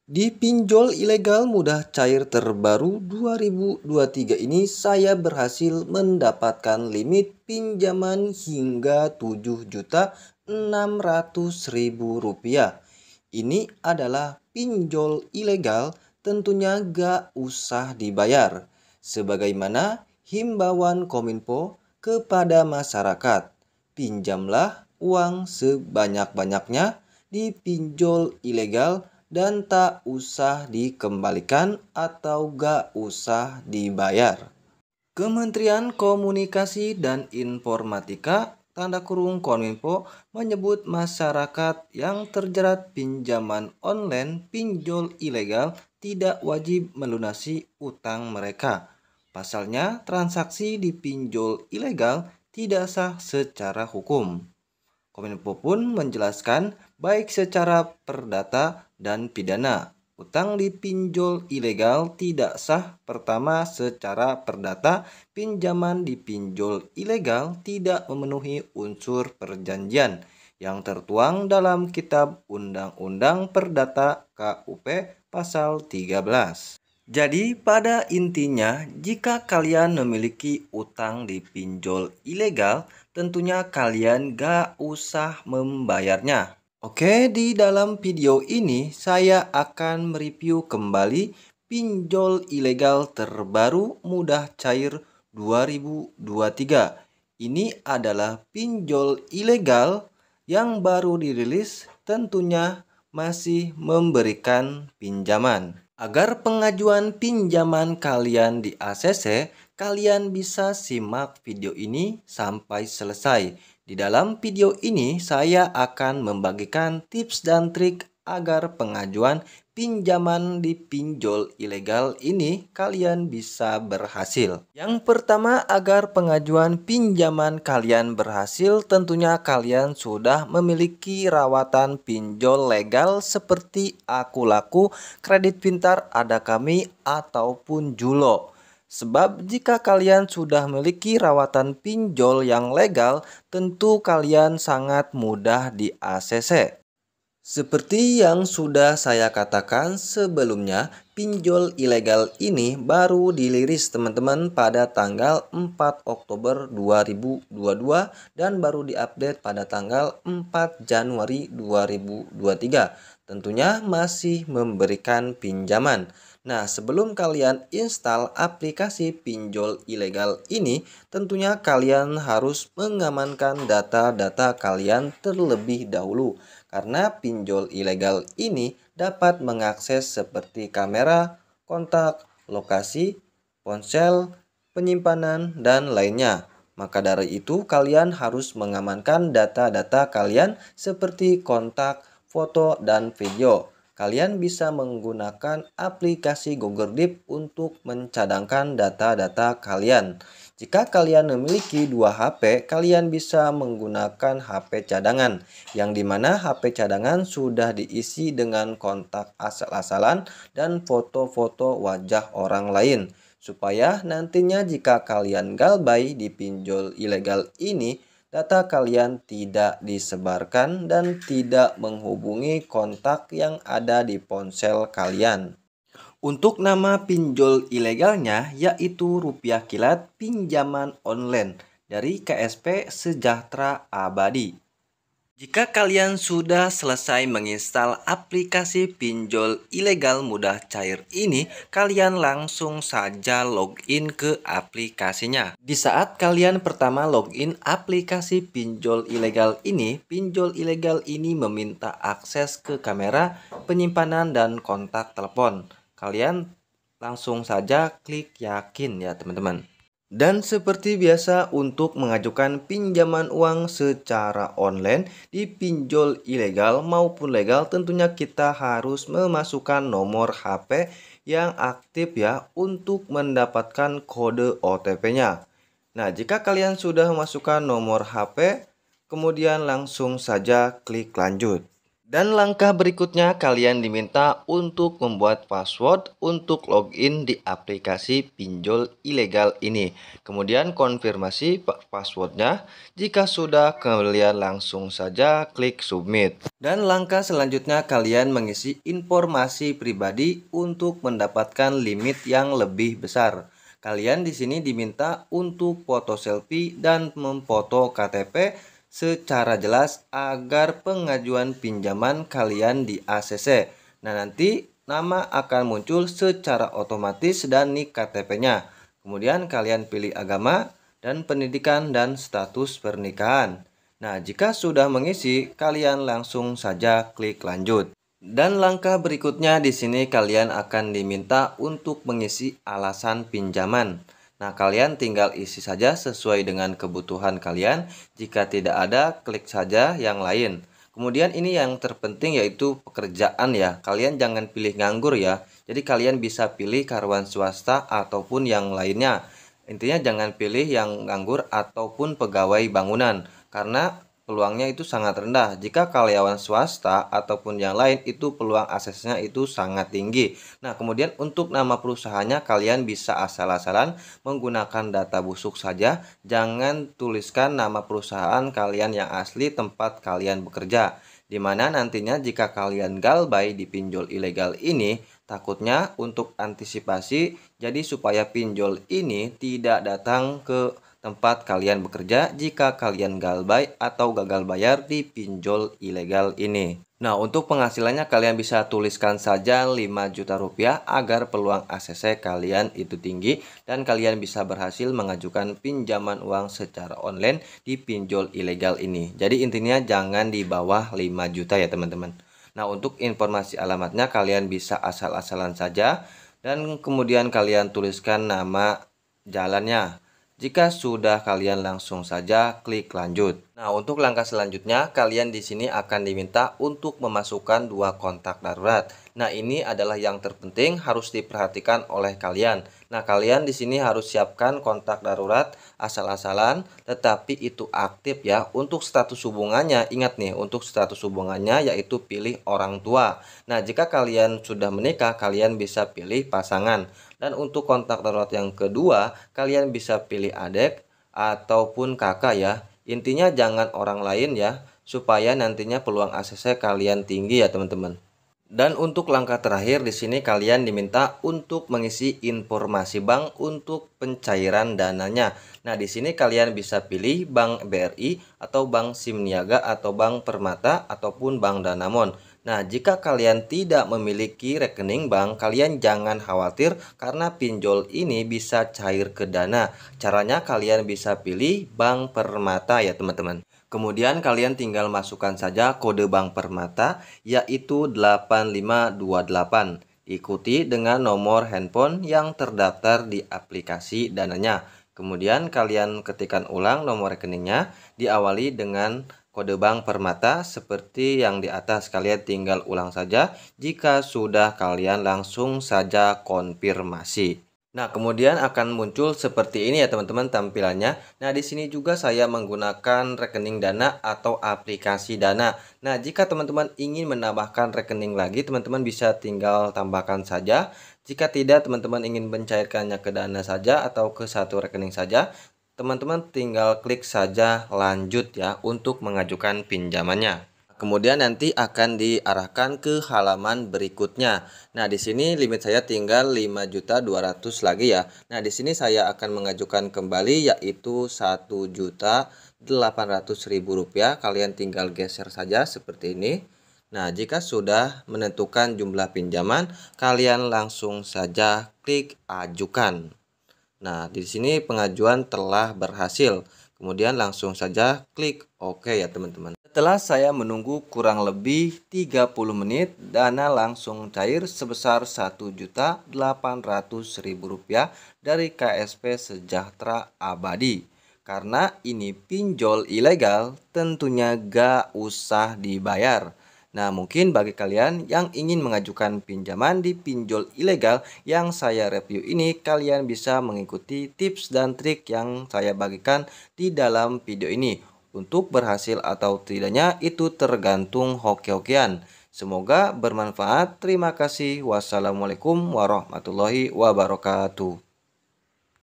Di pinjol ilegal mudah cair terbaru 2023 ini saya berhasil mendapatkan limit pinjaman hingga 7.600.000 rupiah. Ini adalah pinjol ilegal, tentunya gak usah dibayar. Sebagaimana himbauan Kominfo kepada masyarakat, pinjamlah uang sebanyak-banyaknya di pinjol ilegal dan tak usah dikembalikan atau gak usah dibayar. Kementerian Komunikasi dan Informatika tanda kurung Kominfo menyebut masyarakat yang terjerat pinjaman online pinjol ilegal tidak wajib melunasi utang mereka. Pasalnya, transaksi di pinjol ilegal tidak sah secara hukum. Kominfo pun menjelaskan baik secara perdata dan pidana. Utang di pinjol ilegal tidak sah. Pertama, secara perdata, pinjaman di pinjol ilegal tidak memenuhi unsur perjanjian yang tertuang dalam Kitab Undang-Undang Perdata KUP pasal 13. Jadi pada intinya, jika kalian memiliki utang di pinjol ilegal, tentunya kalian gak usah membayarnya. Oke, di dalam video ini saya akan mereview kembali pinjol ilegal terbaru mudah cair 2023. Ini adalah pinjol ilegal yang baru dirilis, tentunya masih memberikan pinjaman. Agar pengajuan pinjaman kalian di ACC, kalian bisa simak video ini sampai selesai. Di dalam video ini saya akan membagikan tips dan trik agar pengajuan pinjaman di pinjol ilegal ini kalian bisa berhasil. Yang pertama, agar pengajuan pinjaman kalian berhasil, tentunya kalian sudah memiliki rawatan pinjol legal seperti Akulaku, Kredit Pintar, Ada Kami, ataupun Julo. Sebab jika kalian sudah memiliki rawatan pinjol yang legal, tentu kalian sangat mudah di ACC. Seperti yang sudah saya katakan sebelumnya, pinjol ilegal ini baru diliris teman-teman pada tanggal 4 Oktober 2022 dan baru diupdate pada tanggal 4 Januari 2023. Tentunya masih memberikan pinjaman. Nah, sebelum kalian install aplikasi pinjol ilegal ini, tentunya kalian harus mengamankan data-data kalian terlebih dahulu. Karena pinjol ilegal ini dapat mengakses seperti kamera, kontak, lokasi, ponsel, penyimpanan, dan lainnya. Maka dari itu kalian harus mengamankan data-data kalian seperti kontak, foto, dan video. Kalian bisa menggunakan aplikasi Google Drive untuk mencadangkan data-data kalian. Jika kalian memiliki dua HP, kalian bisa menggunakan HP cadangan, yang dimana HP cadangan sudah diisi dengan kontak asal-asalan dan foto-foto wajah orang lain. Supaya nantinya jika kalian galbay di pinjol ilegal ini, data kalian tidak disebarkan dan tidak menghubungi kontak yang ada di ponsel kalian. Untuk nama pinjol ilegalnya yaitu Rupiah Kilat Pinjaman Online dari KSP Sejahtera Abadi. Jika kalian sudah selesai menginstal aplikasi pinjol ilegal mudah cair ini, kalian langsung saja login ke aplikasinya. Di saat kalian pertama login aplikasi pinjol ilegal ini meminta akses ke kamera, penyimpanan, dan kontak telepon. Kalian langsung saja klik yakin ya teman-teman. Dan seperti biasa untuk mengajukan pinjaman uang secara online di pinjol ilegal maupun legal, tentunya kita harus memasukkan nomor HP yang aktif ya untuk mendapatkan kode OTP-nya. Nah, jika kalian sudah memasukkan nomor HP, kemudian langsung saja klik lanjut. Dan langkah berikutnya kalian diminta untuk membuat password untuk login di aplikasi pinjol ilegal ini. Kemudian konfirmasi passwordnya. Jika sudah, kalian langsung saja klik submit. Dan langkah selanjutnya kalian mengisi informasi pribadi untuk mendapatkan limit yang lebih besar. Kalian di sini diminta untuk foto selfie dan memfoto KTP secara jelas agar pengajuan pinjaman kalian di ACC. Nah, nanti nama akan muncul secara otomatis dan nik KTP-nya. Kemudian kalian pilih agama dan pendidikan dan status pernikahan. Nah, jika sudah mengisi, kalian langsung saja klik lanjut. Dan langkah berikutnya di sini kalian akan diminta untuk mengisi alasan pinjaman. Nah, kalian tinggal isi saja sesuai dengan kebutuhan kalian. Jika tidak ada, klik saja yang lain. Kemudian ini yang terpenting yaitu pekerjaan ya. Kalian jangan pilih nganggur ya. Jadi kalian bisa pilih karyawan swasta ataupun yang lainnya. Intinya jangan pilih yang nganggur ataupun pegawai bangunan. Karena peluangnya itu sangat rendah. Jika karyawan swasta ataupun yang lain itu peluang aksesnya itu sangat tinggi. Nah, kemudian untuk nama perusahaannya kalian bisa asal-asalan menggunakan data busuk saja. Jangan tuliskan nama perusahaan kalian yang asli tempat kalian bekerja. Dimana nantinya jika kalian galbay di pinjol ilegal ini, takutnya untuk antisipasi jadi supaya pinjol ini tidak datang ke tempat kalian bekerja jika kalian galbay atau gagal bayar di pinjol ilegal ini. Nah, untuk penghasilannya kalian bisa tuliskan saja 5 juta rupiah agar peluang ACC kalian itu tinggi dan kalian bisa berhasil mengajukan pinjaman uang secara online di pinjol ilegal ini. Jadi intinya jangan di bawah 5 juta ya teman-teman. Nah, untuk informasi alamatnya kalian bisa asal-asalan saja dan kemudian kalian tuliskan nama jalannya. Jika sudah, kalian langsung saja klik lanjut. Nah, untuk langkah selanjutnya kalian di sini akan diminta untuk memasukkan 2 kontak darurat. Nah, ini adalah yang terpenting harus diperhatikan oleh kalian. Nah, kalian di sini harus siapkan kontak darurat asal-asalan tetapi itu aktif ya. Untuk status hubungannya, ingat nih, untuk status hubungannya yaitu pilih orang tua. Nah, jika kalian sudah menikah, kalian bisa pilih pasangan. Dan untuk kontak darurat yang kedua, kalian bisa pilih adik ataupun kakak ya. Intinya jangan orang lain ya, supaya nantinya peluang ACC kalian tinggi ya teman-teman. Dan untuk langkah terakhir di sini kalian diminta untuk mengisi informasi bank untuk pencairan dananya. Nah, di sini kalian bisa pilih Bank BRI atau Bank Simniaga atau Bank Permata ataupun Bank Danamon. Nah, jika kalian tidak memiliki rekening bank, kalian jangan khawatir karena pinjol ini bisa cair ke dana. Caranya kalian bisa pilih Bank Permata ya teman-teman. Kemudian kalian tinggal masukkan saja kode Bank Permata yaitu 8528. Ikuti dengan nomor handphone yang terdaftar di aplikasi dananya. Kemudian kalian ketikkan ulang nomor rekeningnya diawali dengan kode Bank Permata seperti yang di atas. Kalian tinggal ulang saja. Jika sudah, kalian langsung saja konfirmasi. Nah, kemudian akan muncul seperti ini ya teman-teman tampilannya. Nah, di sini juga saya menggunakan rekening Dana atau aplikasi Dana. Nah, jika teman-teman ingin menambahkan rekening lagi, teman-teman bisa tinggal tambahkan saja. Jika tidak, teman-teman ingin mencairkannya ke Dana saja atau ke satu rekening saja, teman-teman tinggal klik saja lanjut ya untuk mengajukan pinjamannya. Kemudian nanti akan diarahkan ke halaman berikutnya. Nah, di sini limit saya tinggal 5.200.000 lagi ya. Nah, di sini saya akan mengajukan kembali yaitu 1.800.000 rupiah. Kalian tinggal geser saja seperti ini. Nah, jika sudah menentukan jumlah pinjaman, kalian langsung saja klik ajukan. Nah, di sini pengajuan telah berhasil. Kemudian langsung saja klik OK ya teman-teman. Setelah saya menunggu kurang lebih 30 menit, dana langsung cair sebesar Rp1.800.000 dari KSP Sejahtera Abadi. Karena ini pinjol ilegal, tentunya gak usah dibayar. Nah, mungkin bagi kalian yang ingin mengajukan pinjaman di pinjol ilegal yang saya review ini, kalian bisa mengikuti tips dan trik yang saya bagikan di dalam video ini Untuk berhasil atau tidaknya itu tergantung hoki-hokian. Semoga bermanfaat. Terima kasih. Wassalamualaikum warahmatullahi wabarakatuh.